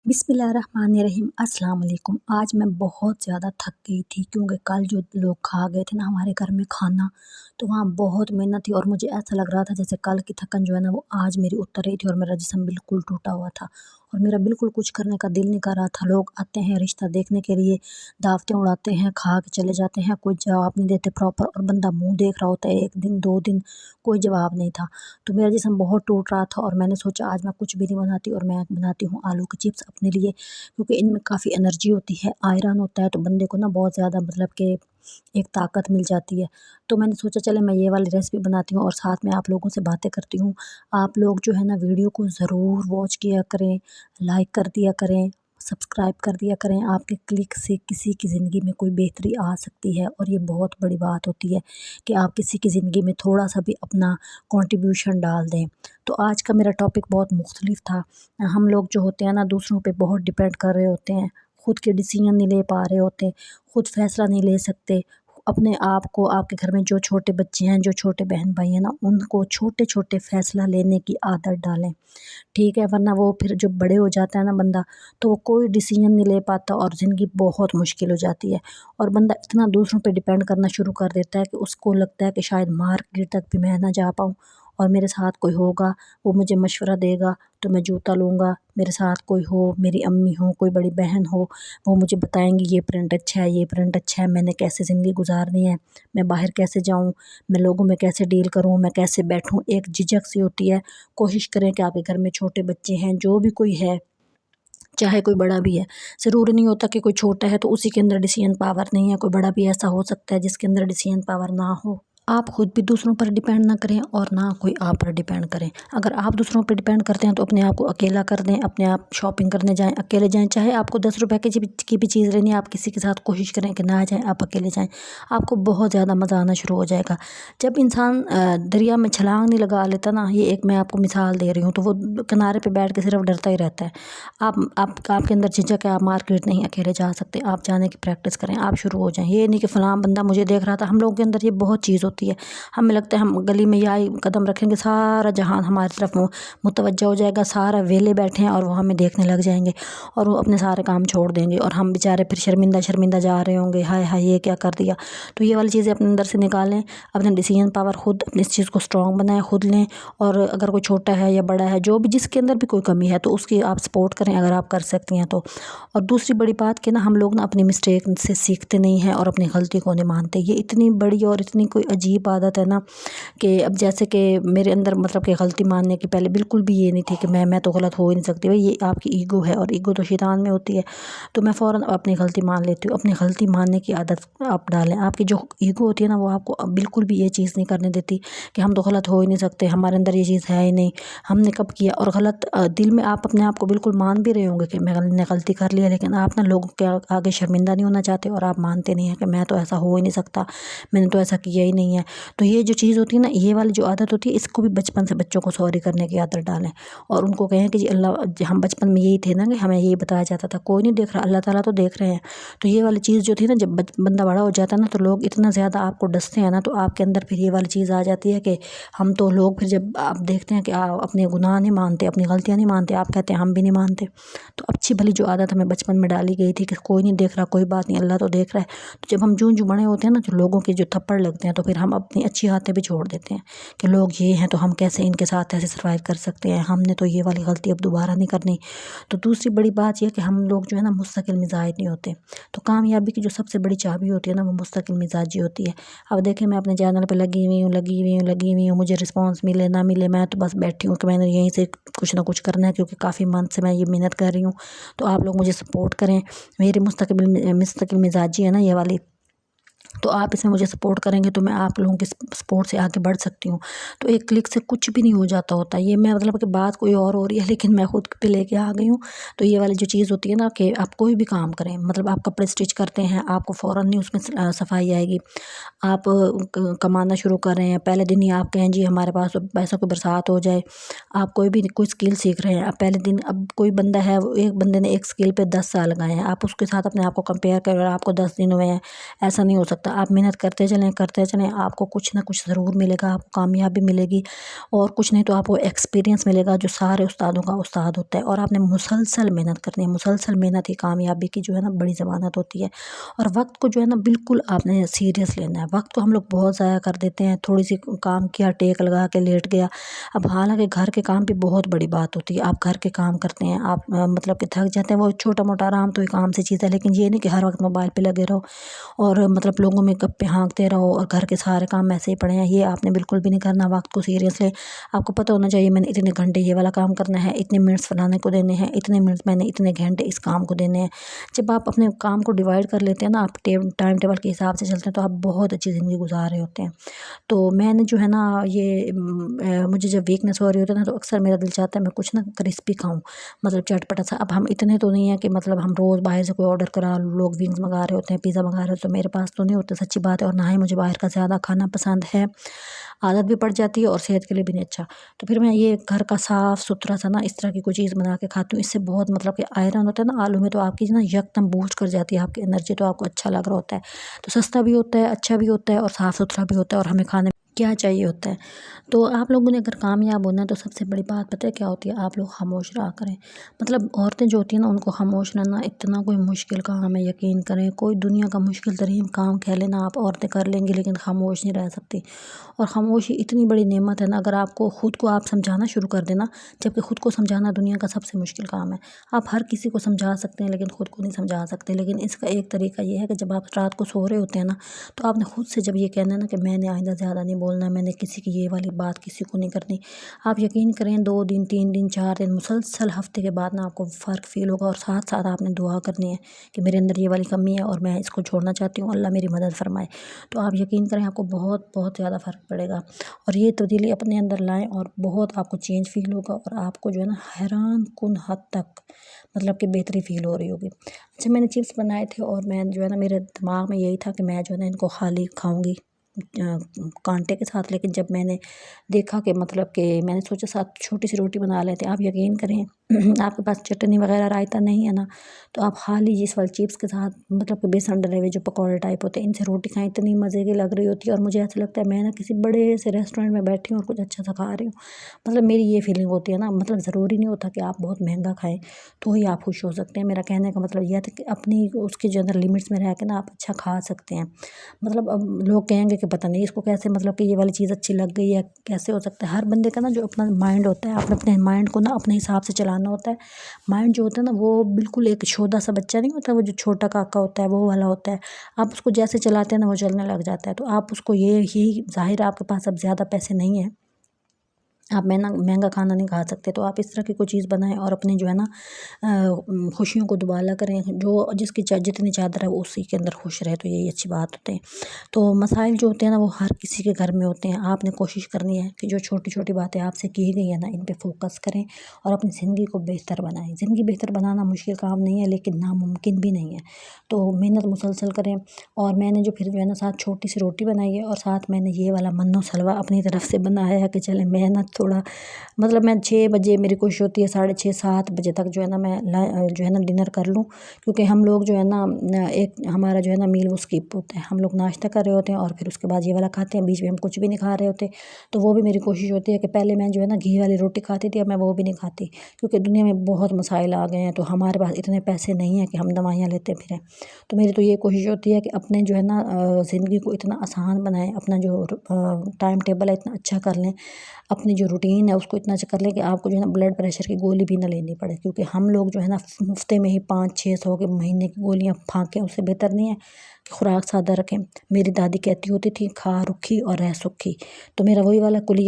बिस्मिल्लाहिर्रहमानिर्रहीम। अस्सलाम वालेकुम। आज मैं बहुत ज़्यादा थक गई थी क्योंकि कल जो लोग खा गए थे ना हमारे घर में खाना, तो वहाँ बहुत मेहनत थी और मुझे ऐसा लग रहा था जैसे कल की थकन जो है ना वो आज मेरी उतर रही थी और मेरा जिस्म बिल्कुल टूटा हुआ था और मेरा बिल्कुल कुछ करने का दिल नहीं कर रहा था। लोग आते हैं रिश्ता देखने के लिए, दावतें उड़ाते हैं, खा के चले जाते हैं, कोई जवाब नहीं देते प्रॉपर और बंदा मुँह देख रहा होता है 1 दिन 2 दिन, कोई जवाब नहीं था। तो मेरा जिस्म बहुत टूट रहा था और मैंने सोचा आज मैं कुछ भी नहीं बनाती और मैं बनाती हूँ आलू के चिप्स अपने लिए, क्योंकि इनमें काफ़ी एनर्जी होती है, आयरन होता है, तो बंदे को ना बहुत ज़्यादा मतलब कि एक ताकत मिल जाती है। तो मैंने सोचा चले मैं ये वाली रेसिपी बनाती हूँ और साथ में आप लोगों से बातें करती हूँ। आप लोग जो है ना वीडियो को ज़रूर वॉच किया करें, लाइक कर दिया करें, सब्सक्राइब कर दिया करें। आपके क्लिक से किसी की ज़िंदगी में कोई बेहतरी आ सकती है और ये बहुत बड़ी बात होती है कि आप किसी की ज़िंदगी में थोड़ा-सा भी अपना कंट्रीब्यूशन डाल दें। तो आज का मेरा टॉपिक बहुत मुख्तलिफ था। हम लोग जो होते हैं ना दूसरों पे बहुत डिपेंड कर रहे होते हैं, खुद के डिसीजन नहीं ले पा रहे होते, खुद फैसला नहीं ले सकते। अपने आप को, आपके घर में जो छोटे बच्चे हैं, जो छोटे बहन भाई हैं ना, उनको छोटे-छोटे फैसला लेने की आदत डालें, ठीक है? वरना वो फिर जब बड़े हो जाता है ना बंदा, तो वो कोई डिसीजन नहीं ले पाता और ज़िंदगी बहुत मुश्किल हो जाती है और बंदा इतना दूसरों पे डिपेंड करना शुरू कर देता है कि उसको लगता है कि शायद मार्केट तक भी मैं ना जा पाऊँ और मेरे साथ कोई होगा, वो मुझे मशवरा देगा तो मैं जूता लूँगा। मेरे साथ कोई हो, मेरी अम्मी हो, कोई बड़ी बहन हो, वो मुझे बताएँगी ये प्रिंट अच्छा है, ये प्रिंट अच्छा है, मैंने कैसे ज़िंदगी गुज़ारनी है, मैं बाहर कैसे जाऊँ, मैं लोगों में कैसे डील करूँ, मैं कैसे बैठूँ, एक झिझक सी होती है। कोशिश करें कि आपके घर में छोटे बच्चे हैं, जो भी कोई है, चाहे कोई बड़ा भी है, ज़रूरी नहीं होता कि कोई छोटा है तो उसी के अंदर डिसीजन पावर नहीं है, कोई बड़ा भी ऐसा हो सकता है जिसके अंदर डिसीजन पावर ना हो। आप खुद भी दूसरों पर डिपेंड ना करें और ना कोई आप पर डिपेंड करें। अगर आप दूसरों पर डिपेंड करते हैं तो अपने आप को अकेला कर दें, अपने आप शॉपिंग करने जाएँ, अकेले जाएँ, चाहे आपको 10 रुपए की भी चीज़ लेनी है, आप किसी के साथ कोशिश करें कि ना जाएँ, आप अकेले जाएँ, आपको बहुत ज़्यादा मज़ा आना शुरू हो जाएगा। जब इंसान दरिया में छलांग नहीं लगा लेता ना, ये एक मैं आपको मिसाल दे रही हूँ, तो वो किनारे पे बैठ के सिर्फ डरता ही रहता है। आपके अंदर झिझक है, आप मार्केट नहीं अकेले जा सकते, आप जाने की प्रैक्टिस करें, आप शुरू हो जाएँ। ये नहीं कि फ़लाँ बंदा मुझे देख रहा था, हम लोगों के अंदर ये बहुत चीज़ होती है। हमें लगता है हम गली में या कदम रखेंगे सारा जहान हमारी तरफ मुतवज्जह हो जाएगा, सारा वेले बैठे हैं और वो हमें देखने लग जाएंगे और वो अपने सारे काम छोड़ देंगे और हम बेचारे फिर शर्मिंदा शर्मिंदा जा रहे होंगे, हाय हाय ये क्या कर दिया। तो ये वाली चीज़ें अपने अंदर से निकालें, अपने डिसीजन पावर खुद अपनी इस चीज़ को स्ट्रॉन्ग बनाएं, खुद लें। और अगर कोई छोटा है या बड़ा है, जो भी जिसके अंदर भी कोई कमी है तो उसकी आप सपोर्ट करें अगर आप कर सकती हैं तो। और दूसरी बड़ी बात कि ना हम लोग ना अपनी मिस्टेक से सीखते नहीं हैं और अपनी गलती को नहीं मानते। ये इतनी बड़ी और इतनी कोई अजीब आदत है ना कि अब जैसे कि मेरे अंदर मतलब कि गलती मानने की पहले बिल्कुल भी ये नहीं थी कि मैं तो गलत हो ही नहीं सकती। भाई ये आपकी ईगो है और ईगो तो शैतान में होती है, तो मैं फ़ौरन अपनी गलती मान लेती हूँ। अपनी गलती मानने की आदत आप डालें। आपकी जो ईगो होती है ना वो आपको बिल्कुल भी ये चीज़ नहीं करने देती कि हम तो गलत हो ही नहीं सकते, हमारे अंदर ये चीज़ है ही नहीं, हमने कब किया। और गलत दिल में आप अपने आप को बिल्कुल मान भी रहे होंगे कि मैंने गलती कर लिया, लेकिन आप ना लोगों के आगे शर्मिंदा नहीं होना चाहते और आप मानते नहीं हैं कि मैं तो ऐसा हो ही नहीं सकता, मैंने तो ऐसा किया ही नहीं है। तो ये जो चीज़ होती है ना, ये वाली जो आदत होती है, इसको भी बचपन से बच्चों को सॉरी करने की आदत डालें और उनको कहें कि जी अल्लाह, हम बचपन में यही थे ना कि हमें यही बताया जाता था, कोई नहीं देख रहा, अल्लाह ताला तो देख रहे हैं। तो ये वाली चीज़ जो थी ना, जब बंदा बड़ा हो जाता है ना तो लोग इतना ज़्यादा आपको डसते हैं ना, तो आपके अंदर फिर ये वाली चीज़ आ जाती है कि हम तो लोग फिर जब आप देखते हैं कि आप अपने गुनाह नहीं मानते, अपनी गलतियाँ नहीं मानते, आप कहते हैं हम भी नहीं मानते। तो अच्छी भली जो आदत हमें बचपन में डाली गई थी कि कोई नहीं देख रहा, कोई बात नहीं, अल्लाह तो देख रहा है। तो जब हम जूं जूं बड़े होते हैं ना, जो लोगों के जो थप्पड़ लगते हैं, तो फिर हम अपनी अच्छी आदतें भी छोड़ देते हैं कि लोग ये हैं तो हम कैसे इनके साथ ऐसे सर्वाइव कर सकते हैं, हमने तो ये वाली गलती अब दोबारा नहीं करनी। तो दूसरी बड़ी बात यह कि हम लोग जो है ना मुस्तकिल मिजाज नहीं होते। तो कामयाबी की जो सबसे बड़ी चाबी होती है ना, वो मुस्तकिल मिजाजी होती है। अब देखें, मैं अपने चैनल पे लगी हुई हूँ, मुझे रिस्पॉन्स मिले ना मिले, मैं तो बस बैठी हूँ कि मैंने यहीं से कुछ ना कुछ करना है, क्योंकि काफ़ी मंथ से मैं ये मेहनत कर रही हूँ। तो आप लोग मुझे सपोर्ट करें। मेरी मुस्तकिल मिजाजी है ना ये वाली, तो आप इसमें मुझे सपोर्ट करेंगे तो मैं आप लोगों के सपोर्ट से आगे बढ़ सकती हूँ। तो एक क्लिक से कुछ भी नहीं हो जाता होता। ये मैं मतलब कि बात कोई और हो रही है, लेकिन मैं खुद पे लेके आ गई हूँ। तो ये वाली जो चीज़ होती है ना कि आप कोई भी काम करें, मतलब आप कपड़े स्टिच करते हैं, आपको फ़ौरन नहीं उसमें सफाई आएगी। आप कमाना शुरू कर रहे हैं, पहले दिन ही आप कहें जी हमारे पास तो पैसों की बरसात हो जाए। आप कोई स्किल सीख रहे हैं, आप पहले दिन, अब कोई बंदा है, एक बंदे ने एक स्किल पे 10 साल लगाए हैं, आप उसके साथ अपने आप को कंपेयर करें और आपको 10 दिन हुए हैं, ऐसा नहीं हो सकता। लगता। आप मेहनत करते चलें, आपको कुछ ना कुछ ज़रूर मिलेगा, आपको कामयाबी मिलेगी और कुछ नहीं तो आपको एक्सपीरियंस मिलेगा जो सारे उस्तादों का उस्ताद होता है। और आपने मुसलसल मेहनत करनी है, मुसलसल मेहनत ही कामयाबी की जो है ना बड़ी ज़मानत होती है। और वक्त को जो है ना बिल्कुल आपने सीरियस लेना है। वक्त को हम लोग बहुत ज़ाया कर देते हैं, थोड़ी सी काम किया, टेक लगा के लेट गया। अब हालांकि घर के काम भी बहुत बड़ी बात होती है। आप घर के काम करते हैं, आप मतलब कि थक जाते हैं, वो छोटा मोटा आराम तो एक काम से चीज़ है, लेकिन ये नहीं कि हर वक्त मोबाइल पे लगे रहो और मतलब लोगों में गप्पे हाँकते रहो और घर के सारे काम ऐसे ही पड़े हैं। ये आपने बिल्कुल भी नहीं करना। वक्त को सीरियस ले, आपको पता होना चाहिए मैंने इतने घंटे ये वाला काम करना है, इतने मिनट्स फलाने को देने हैं, इतने मिनट्स मैंने इतने घंटे इस काम को देने हैं। जब आप अपने काम को डिवाइड कर लेते हैं ना, आप टाइम टेबल के हिसाब से चलते हैं, तो आप बहुत अच्छी ज़िंदगी गुजार रहे होते हैं। तो मैंने जो है ना ये मुझे जब वीकनेस हो रही होती है ना, तो अक्सर मेरा दिल चाहता है मैं कुछ ना क्रिस्पी खाऊं, मतलब चटपटा सा। अब हम इतने तो नहीं है कि मतलब हम रोज़ बाहर से कोई ऑर्डर करा, लोग विंग्स मंगा रहे होते हैं, पिज़्ज़ा मंगा रहे होते हैं, तो मेरे पास तो नहीं होता, सच्ची बात है। और ना ही मुझे बाहर का ज़्यादा खाना पसंद है, आदत भी पड़ जाती है और सेहत के लिए भी नहीं अच्छा। तो फिर मैं ये घर का साफ़ सुथरा सा ना इस तरह की कोई चीज़ बना के खाती हूँ। इससे बहुत मतलब कि आयरन होता है ना आलू में, तो आपकी ना यकदम बूस्ट कर जाती है आपकी एनर्जी, तो आपको अच्छा लग रहा होता है। तो सस्ता भी होता है, अच्छा भी होता है और साफ़ सुथरा भी होता है, और हमें खाने क्या चाहिए होता है। तो आप लोगों ने अगर कामयाब होना है तो सबसे बड़ी बात पता है क्या होती है, आप लोग खामोश रहा करें। मतलब औरतें जो होती हैं ना, उनको खामोश रहना इतना कोई मुश्किल काम है, यकीन करें। कोई दुनिया का मुश्किल तरीन काम कह लेना आप, औरतें कर लेंगी, लेकिन खामोश नहीं रह सकती। और खामोशी इतनी बड़ी नेमत है ना, अगर आपको खुद को आप समझाना शुरू कर देना, जबकि खुद को समझाना दुनिया का सबसे मुश्किल काम है। आप हर किसी को समझा सकते हैं लेकिन खुद को नहीं समझा सकते। लेकिन इसका एक तरीका ये है कि जब आप रात को सो रहे होते हैं ना, तो आपने खुद से जब ये कहना है ना कि मैंने आइंदा ज़्यादा नहीं बोलना, मैंने किसी की ये वाली बात किसी को नहीं करनी, आप यकीन करें 2 दिन 3 दिन 4 दिन मुसलसल हफ्ते के बाद ना आपको फ़र्क फ़ील होगा। और साथ साथ आपने दुआ करनी है कि मेरे अंदर ये वाली कमी है और मैं इसको छोड़ना चाहती हूँ, अल्लाह मेरी मदद फरमाए। तो आप यकीन करें आपको बहुत बहुत ज़्यादा फ़र्क पड़ेगा। और ये तब्दीली अपने अंदर लाएं और बहुत आपको चेंज फ़ील होगा, और आपको जो है ना हैरान कुन हद तक मतलब कि बेहतरी फ़ील हो रही होगी। अच्छा, मैंने चिप्स बनाए थे और मैं जो है ना मेरे दिमाग में यही था कि मैं जो है ना इनको खाली खाऊंगी कांटे के साथ। लेकिन जब मैंने देखा कि मतलब कि मैंने सोचा साथ छोटी सी रोटी बना लेते हैं। आप यकीन करें आपके पास चटनी वगैरह रायता नहीं है ना, तो आप खाली जिस वाले चिप्स के साथ मतलब कि बेसन डले हुए जो पकौड़े टाइप होते हैं, इनसे रोटी खाएं, इतनी मज़े की लग रही होती है। और मुझे ऐसा लगता है मैं ना किसी बड़े से रेस्टोरेंट में बैठी हूँ और कुछ अच्छा सा खा रही हूँ। मतलब मेरी ये फीलिंग होती है ना। मतलब ज़रूरी नहीं होता कि आप बहुत महंगा खाएं तो ही आप खुश हो सकते हैं। मेरा कहने का मतलब यह था कि अपनी उसके जो अंदर लिमिट्स में रह के ना आप अच्छा खा सकते हैं। मतलब अब लोग कहेंगे कि पता नहीं इसको कैसे मतलब कि ये वाली चीज़ अच्छी लग गई है, कैसे हो सकता है। हर बंदे का ना जो अपना माइंड होता है, आपने अपने माइंड को ना अपने हिसाब से चलाना होता है। माइंड जो होता है ना वो बिल्कुल एक छोटा सा बच्चा नहीं होता, वो जो छोटा काका होता है वो वाला होता है। आप उसको जैसे चलाते हैं ना वो चलने लग जाता है। तो आप उसको ये ज़ाहिर है आपके पास अब ज़्यादा पैसे नहीं है, आप महंगा महंगा खाना नहीं खा सकते, तो आप इस तरह की कोई चीज़ बनाएं और अपनी जो है ना खुशियों को दुबाला करें। जो जिसकी जितनी चादर है वो उसी के अंदर खुश रहे, तो यही अच्छी बात होती है। तो मसाइल जो होते हैं ना वो हर किसी के घर में होते हैं। आपने कोशिश करनी है कि जो छोटी छोटी बातें आपसे की गई है ना इन पे फोकस करें और अपनी ज़िंदगी को बेहतर बनाएं। ज़िंदगी बेहतर बनाना मुश्किल काम नहीं है, लेकिन नामुमकिन भी नहीं है। तो मेहनत मुसलसल करें। और मैंने जो फिर जो है ना साथ छोटी सी रोटी बनाई है और साथ मैंने ये वाला मन्नो सलवा अपनी तरफ से बनाया है कि चले मेहनत थोड़ा मतलब मैं 6 बजे मेरी कोशिश होती है 6:30 7 बजे तक जो है ना मैं जो है ना डिनर कर लूँ। क्योंकि हम लोग जो है ना एक हमारा जो है ना मील वो स्किप होता है। हम लोग नाश्ता कर रहे होते हैं और फिर उसके बाद ये वाला खाते हैं, बीच में हम कुछ भी नहीं खा रहे होते। तो वो भी मेरी कोशिश होती है कि पहले मैं जो है ना घी वाली रोटी खाती थी, अब मैं वो भी नहीं खाती, क्योंकि दुनिया में बहुत मसाइल आ गए हैं। तो हमारे पास इतने पैसे नहीं हैं कि हम दवाइयाँ लेते फिरें। तो मेरी तो ये कोशिश होती है कि अपने जो है ना ज़िंदगी को इतना आसान बनाएं, अपना जो टाइम टेबल है इतना अच्छा कर लें, अपनी जो रूटीन है उसको इतना अच्छा कर लें कि आपको जो है ना ब्लड प्रेशर की गोली भी ना लेनी पड़े। क्योंकि हम लोग जो है ना मुफ्ते में ही 500-600 के महीने की गोलियां फाँकें, उससे बेहतर नहीं है कि खुराक सादा रखें। मेरी दादी कहती होती थी खा रुखी और रह सुखी। तो मेरा वही वाला कुली